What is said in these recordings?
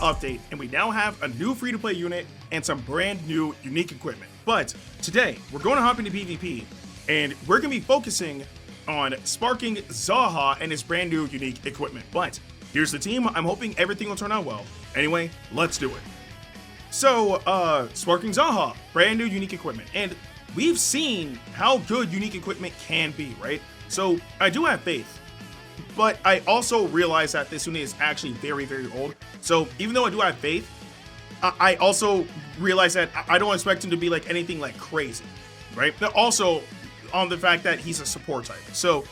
update, and we now have a new free-to-play unit and some brand new unique equipment. But today, we're going to hop into PvP, and we're going to be focusing on sparking Zaha and his brand new unique equipment. But here's the team. I'm hoping everything will turn out well. Anyway, let's do it. So, sparking Zaha, brand new unique equipment. And we've seen how good unique equipment can be, right? So, I do have faith. But I also realize that this unit is actually very, very old. So, even though I do have faith, I also realize that I don't expect him to be like anything like crazy, right? But also, on the fact that he's a support type. So,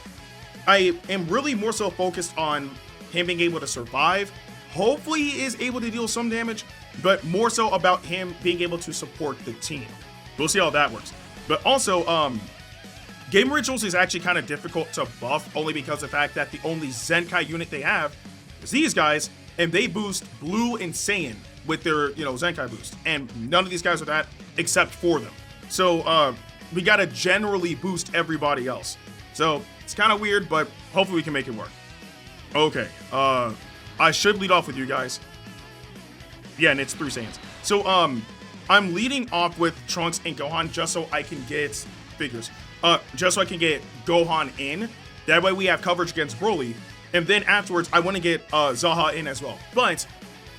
I am really more so focused on him being able to survive. Hopefully, he is able to deal some damage, but more so about him being able to support the team. We'll see how that works. But also, Game Rituals is actually kind of difficult to buff, only because of the fact that the only Zenkai unit they have is these guys, and they boost Blue and Saiyan with their, Zenkai boost. And none of these guys are that, except for them. So, we gotta generally boost everybody else. So, it's kind of weird, but hopefully we can make it work. Okay, I should lead off with you guys. Yeah, and it's 3 Saiyans. So, I'm leading off with Trunks and Gohan just so I can get figures. Just so I can get Gohan in. That way we have coverage against Broly. And then afterwards, I want to get Zaha in as well. But,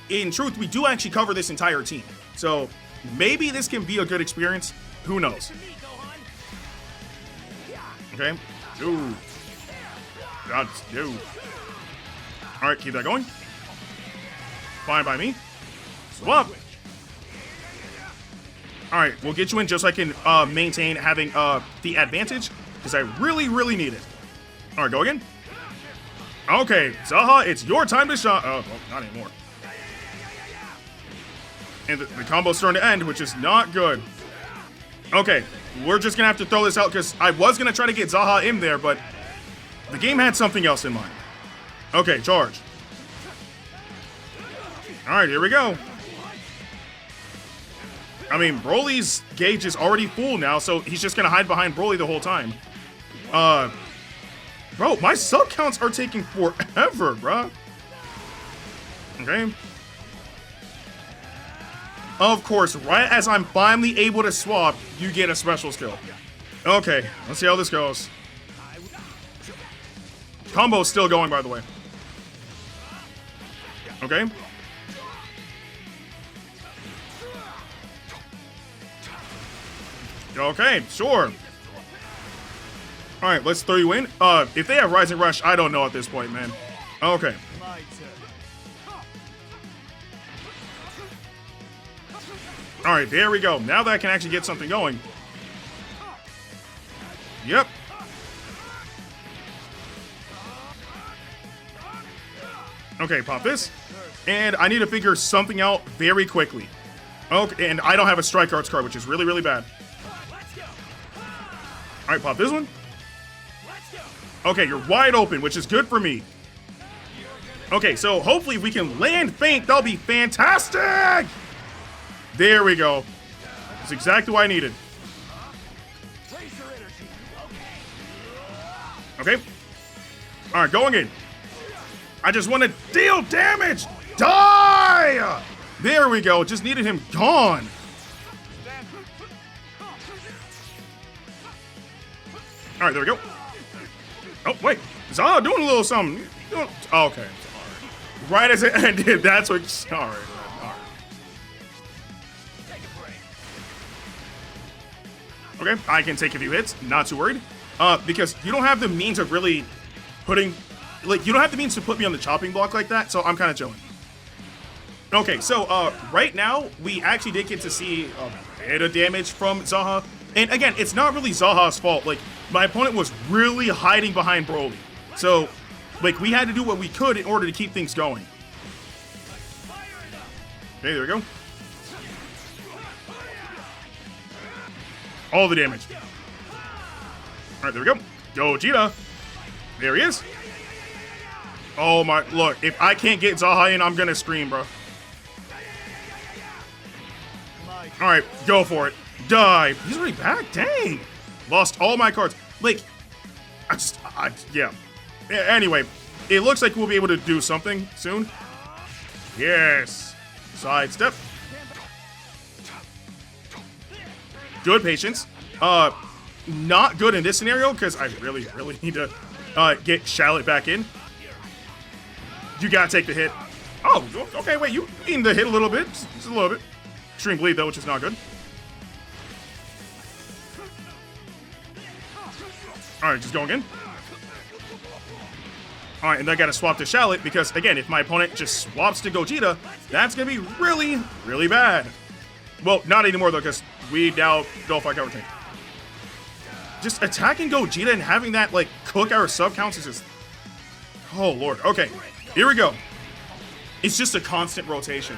in truth, we do actually cover this entire team. So, maybe this can be a good experience. Who knows? Okay. Ooh. That's no. Alright, keep that going. Fine by me. Swap. Alright, we'll get you in just so I can maintain having the advantage, because I really, really need it. Alright, go again. Okay, Zaha, it's your time to shine. Oh, well, not anymore. And the combo's starting to end, which is not good. Okay, we're just going to have to throw this out, because I was going to try to get Zaha in there, but the game had something else in mind. Okay, charge. Alright, here we go. I mean, Broly's gauge is already full now, so he's just going to hide behind Broly the whole time. Bro, my sub counts are taking forever, bro. Okay. Of course, right as I'm finally able to swap, you get a special skill. Okay, let's see how this goes. Combo's still going, by the way. Okay. Okay, sure. Alright, let's throw you in. If they have Rising Rush, I don't know at this point, man. Okay. Alright, there we go. Now that I can actually get something going. Yep. Okay, pop this. And I need to figure something out very quickly. Okay, and I don't have a Strike Arts card, which is really, really bad. Alright, pop this one. Okay, you're wide open, which is good for me. Okay, so hopefully if we can land Feint, that'll be fantastic! There we go. That's exactly what I needed. Okay. Alright, going in. I just want to deal damage! Die! There we go. Just needed him gone. Alright, there we go. Oh, wait. Zaha doing a little something. Oh, okay. Right as it ended, that's what... Sorry. Okay, I can take a few hits. Not too worried. Because you don't have the means of really putting... Like, you don't have the means to put me on the chopping block like that, so I'm kind of chilling. Okay, so, right now, we actually did get to see a bit of damage from Zaha. And again, it's not really Zaha's fault. Like, my opponent was really hiding behind Broly. So, like, we had to do what we could in order to keep things going. Okay, there we go. All the damage. Alright, there we go. Gogeta. There he is. Oh my, look, if I can't get Zaha in, I'm gonna scream, bro. Alright, go for it. Die. He's already back? Dang. Lost all my cards. Like, yeah. Anyway, it looks like we'll be able to do something soon. Yes. Sidestep. Good patience. Not good in this scenario because I really need to get Shallot back in. You gotta take the hit. Oh, okay, wait, you mean the hit a little bit. Just a little bit. Extreme bleed though, which is not good. Alright, just going in. Alright, and I gotta swap to Shallot because, again, if my opponent just swaps to Gogeta, that's gonna be really bad. Well, not anymore though, because we now go for cover tank. Just attacking Gogeta and having that, like, cook our sub counts is just... Oh, Lord. Okay, here we go. It's just a constant rotation.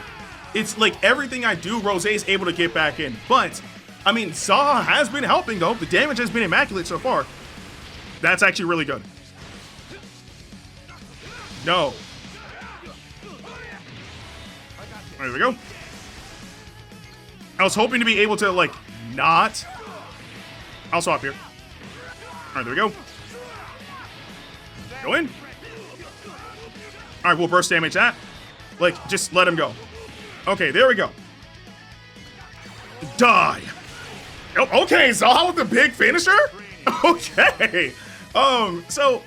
It's like everything I do, Rose is able to get back in. But, I mean, Zaha has been helping, though. The damage has been immaculate so far. That's actually really good. No. There we go. I was hoping to be able to, like, not... I'll swap here. Alright, there we go. Go in. Alright, we'll burst damage that. Like, just let him go. Okay, there we go. Die. Oh, okay, Zaha with the big finisher? Okay. So,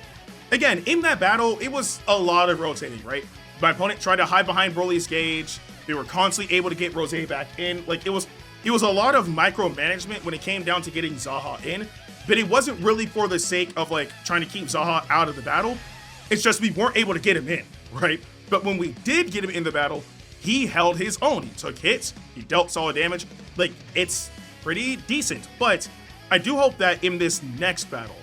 again, in that battle, it was a lot of rotating, right? My opponent tried to hide behind Broly's gauge. They were constantly able to get Rose back in. Like, it was a lot of micromanagement when it came down to getting Zaha in. But it wasn't really for the sake of, like, trying to keep Zaha out of the battle. It's just we weren't able to get him in, right? But when we did get him in the battle, he held his own. He took hits. He dealt solid damage. Like, it's pretty decent. But I do hope that in this next battle,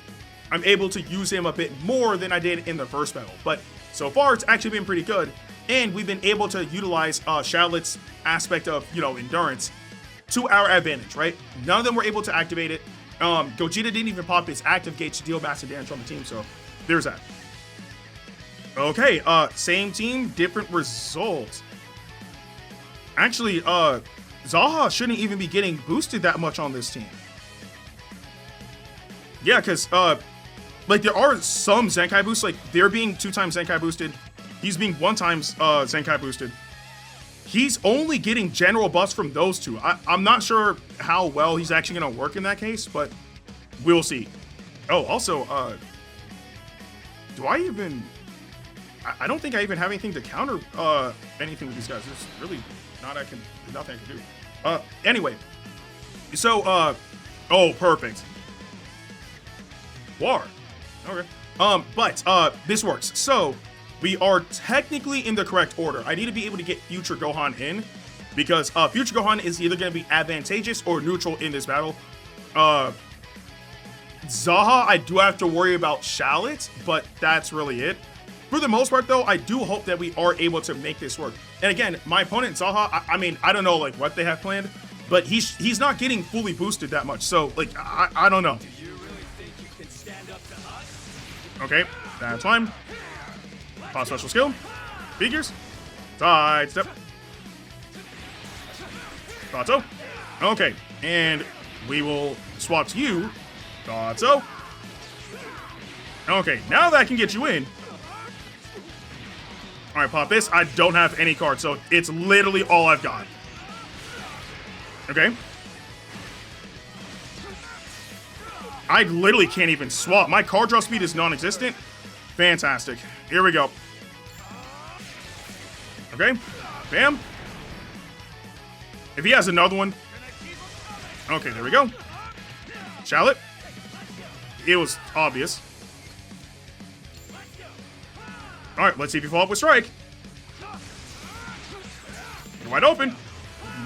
I'm able to use him a bit more than I did in the first battle. But so far, it's actually been pretty good. And we've been able to utilize Shallot's aspect of, you know, endurance to our advantage, right? None of them were able to activate it. Gogeta didn't even pop his active gauge to deal massive damage on the team, so there's that. Okay, same team, different results. Actually, Zaha shouldn't even be getting boosted that much on this team. Yeah, because, like, there are some Zenkai boosts, like, they're being 2 times Zenkai boosted. He's being 1 times Zenkai boosted. He's only getting general buffs from those 2. I'm not sure how well he's actually going to work in that case, but we'll see. Oh, also, do I even... I don't think I even have anything to counter anything with these guys. There's really nothing I can do. Anyway. So, oh, perfect. War. Okay. But this works. So, we are technically in the correct order. I need to be able to get Future Gohan in, because Future Gohan is either going to be advantageous or neutral in this battle. Zaha, I do have to worry about Shallot, but that's really it. For the most part, though, I do hope that we are able to make this work. And again, my opponent, Zaha, I mean, I don't know, like, what they have planned, but he's not getting fully boosted that much, so, like, I don't know. Okay, that's fine. Pop special skill. Figures. Sidestep. Thought so. Okay, and we will swap to you. Thought so. Okay, now that I can get you in. Alright, pop this. I don't have any cards, so it's literally all I've got. Okay. I literally can't even swap. My card draw speed is non-existent. Fantastic. Here we go. Okay. Bam. If he has another one. Okay, there we go. Shallot. It was obvious. Alright, let's see if you follow up with Strike. You're wide open.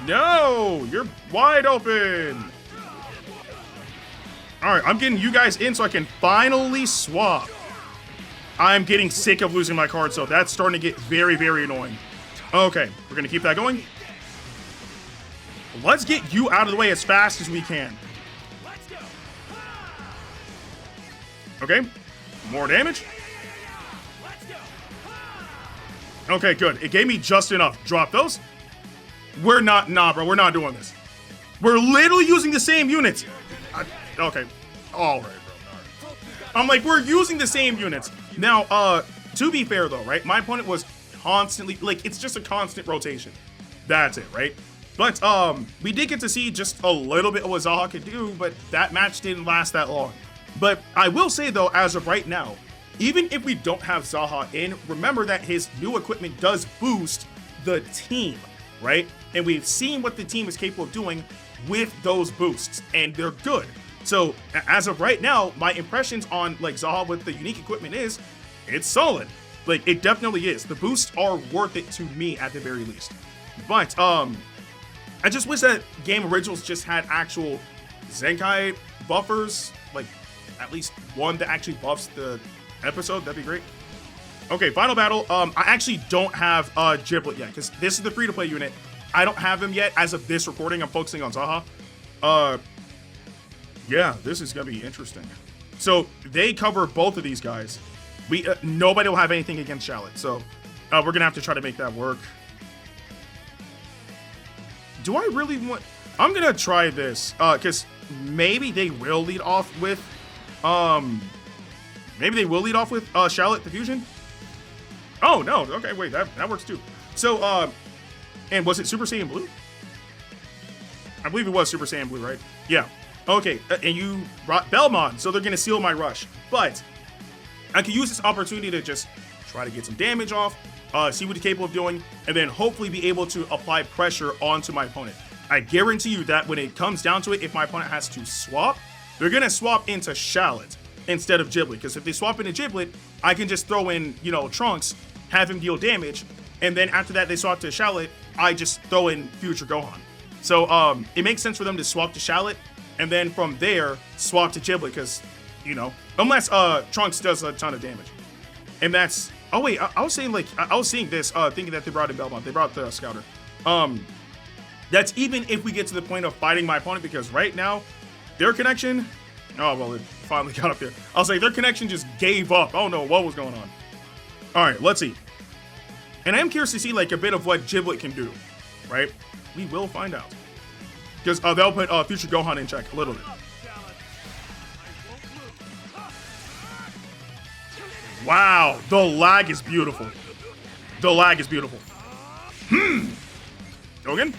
No, you're wide open. Alright, I'm getting you guys in so I can finally swap. I'm getting sick of losing my card, so that's starting to get very, very annoying. Okay, we're going to keep that going. Let's get you out of the way as fast as we can. Okay, more damage. Okay, good. It gave me just enough. Drop those. Nah, bro, we're not doing this. We're literally using the same units. Okay, all right, bro. I'm like, we're using the same units. Now, to be fair though, right? My opponent was constantly, like, it's just a constant rotation. That's it, right? But we did get to see just a little bit of what Zaha could do, but that match didn't last that long. But I will say though, as of right now, even if we don't have Zaha in, remember that his new equipment does boost the team, right? And we've seen what the team is capable of doing with those boosts, and they're good. So as of right now, my impressions on like Zaha with the unique equipment is, it's solid. Like, it definitely is. The boosts are worth it to me at the very least. But I just wish that Game Originals just had actual Zenkai buffers, like at least one that actually buffs the episode. That'd be great. Okay, final battle. I actually don't have Giblet yet because this is the free-to-play unit. I don't have him yet as of this recording. I'm focusing on Zaha. Yeah, this is gonna be interesting. So they cover both of these guys. We nobody will have anything against Shallot, so we're gonna have to try to make that work. Do I really want? I'm gonna try this because maybe they will lead off with Shallot the fusion. Oh no, okay, wait, that works too. So and was it Super Saiyan Blue? I believe it was Super Saiyan Blue, right? Yeah. Okay, and you brought Belmont, so they're gonna seal my rush. But I can use this opportunity to just try to get some damage off, see what he's capable of doing, and then hopefully be able to apply pressure onto my opponent. I guarantee you that when it comes down to it, if my opponent has to swap, they're gonna swap into Shallot instead of Giblet. Because if they swap into Giblet, I can just throw in, you know, Trunks, have him deal damage, and then after that they swap to Shallot, I just throw in Future Gohan. So it makes sense for them to swap to Shallot, and then from there swap to Giblet, because, you know, unless Trunks does a ton of damage. And that's, oh wait, I was saying, like, I was seeing this, thinking that they brought in Belmont. They brought the Scouter. That's even if we get to the point of fighting my opponent, because right now, their connection, oh, well, it finally got up there. I'll say their connection just gave up. I don't know what was going on. All right, let's see. And I am curious to see, like, a bit of what Giblet can do, right? We will find out. Because they'll put Future Gohan in check a little bit. Wow, the lag is beautiful. The lag is beautiful. Dogen?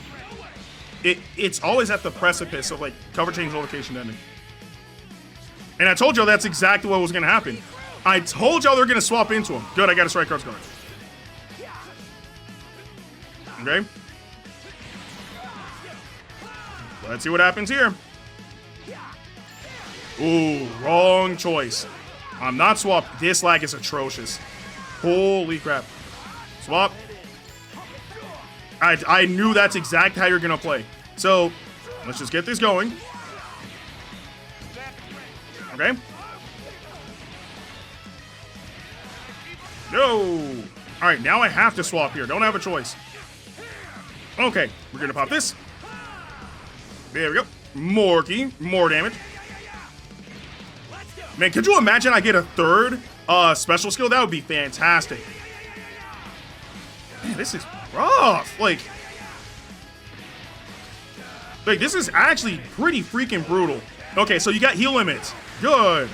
It's always at the precipice of, like, cover change location ending. And I told y'all that's exactly what was going to happen. I told y'all they're going to swap into him. Good, I got a strike cards going. Okay. Let's see what happens here. Ooh, wrong choice. I'm not swapped. This lag is atrocious. Holy crap. Swap. I knew that's exactly how you're going to play. So, let's just get this going. Okay. No. All right, now I have to swap here. Don't have a choice. Okay, we're going to pop this. There we go. More key. More damage. Man, could you imagine I get a third special skill? That would be fantastic. Man, this is rough. Like, this is actually pretty freaking brutal. Okay, so you got heal limits. Good.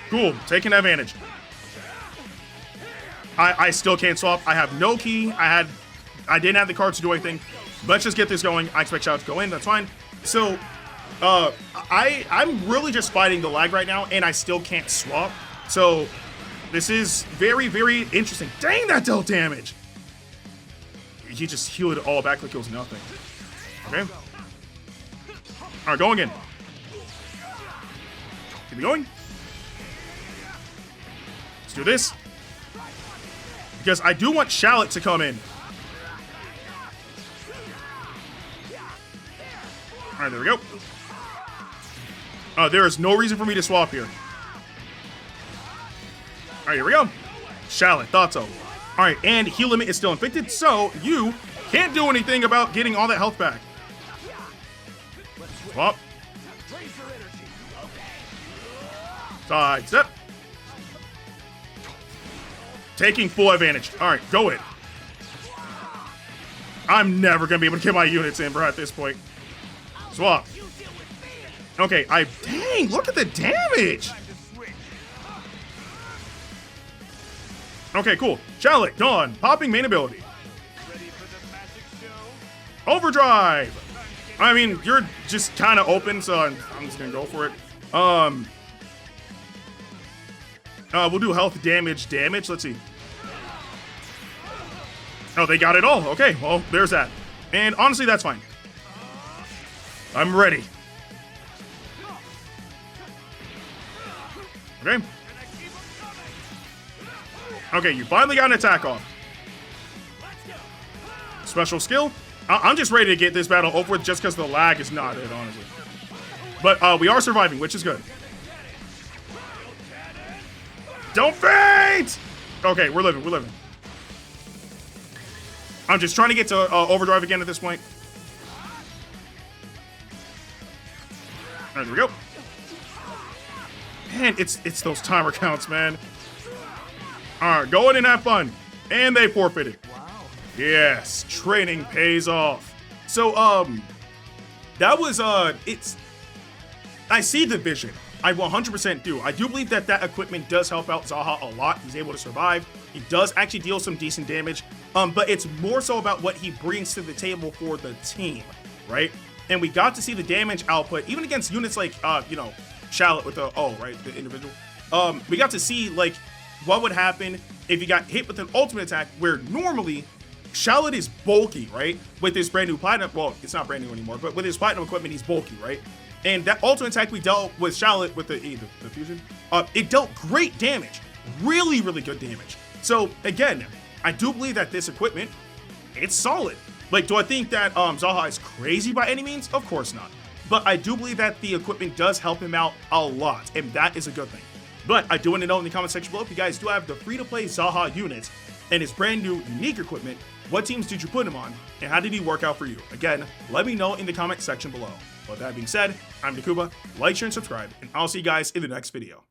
Cool. Taking advantage. I still can't swap. I have no key. I didn't have the cards to do anything. Let's just get this going. I expect Shallot to go in. That's fine. So, I'm really just fighting the lag right now, and I still can't swap. So, this is very, very interesting. Dang, that dealt damage. He just healed it all back like it was nothing. Okay. All right, going in. Keep it going. Let's do this. Because I do want Shallot to come in. All right, there we go. There is no reason for me to swap here. All right, here we go. Shallot, thought so. All right, and heal limit is still inflicted, so you can't do anything about getting all that health back. Swap. Side step. Taking full advantage. All right, go in. I'm never going to be able to get my units in, bro, at this point. Swap. Okay, dang, look at the damage. Okay, cool. Shallot, gone. Popping main ability. Overdrive! I mean, you're just kind of open, so I'm just gonna go for it. We'll do health damage. Let's see. Oh, they got it all. Okay, well, there's that. And honestly, that's fine. I'm ready. Okay. Okay, you finally got an attack off. Special skill. I'm just ready to get this battle over with just because the lag is not it, honestly. But we are surviving, which is good. Don't faint! Okay, we're living. I'm just trying to get to overdrive again at this point. All right, there we go. Man, it's those timer counts, man. All right, go in and have fun. And they forfeited. Wow. Yes, training pays off. So, that was, I see the vision. I 100% do. I do believe that equipment does help out Zaha a lot. He's able to survive. He does actually deal some decent damage. But it's more so about what he brings to the table for the team, right? And we got to see the damage output, even against units like, Shallot with the individual. We got to see, like, what would happen if you got hit with an ultimate attack, where normally Shallot is bulky, right? With his brand new platinum, well, it's not brand new anymore, but with his platinum equipment, he's bulky, right? And that ultimate attack we dealt with Shallot with the fusion, it dealt great damage, really good damage. So again, I do believe that this equipment, it's solid. Like, do I think that Zaha is crazy by any means? Of course not. But I do believe that the equipment does help him out a lot, and that is a good thing. But I do want to know in the comment section below if you guys do have the free-to-play Zaha units and his brand new unique equipment. What teams did you put him on, and how did he work out for you? Again, let me know in the comment section below. With that being said, I'm Ndukauba. Like, share, and subscribe, and I'll see you guys in the next video.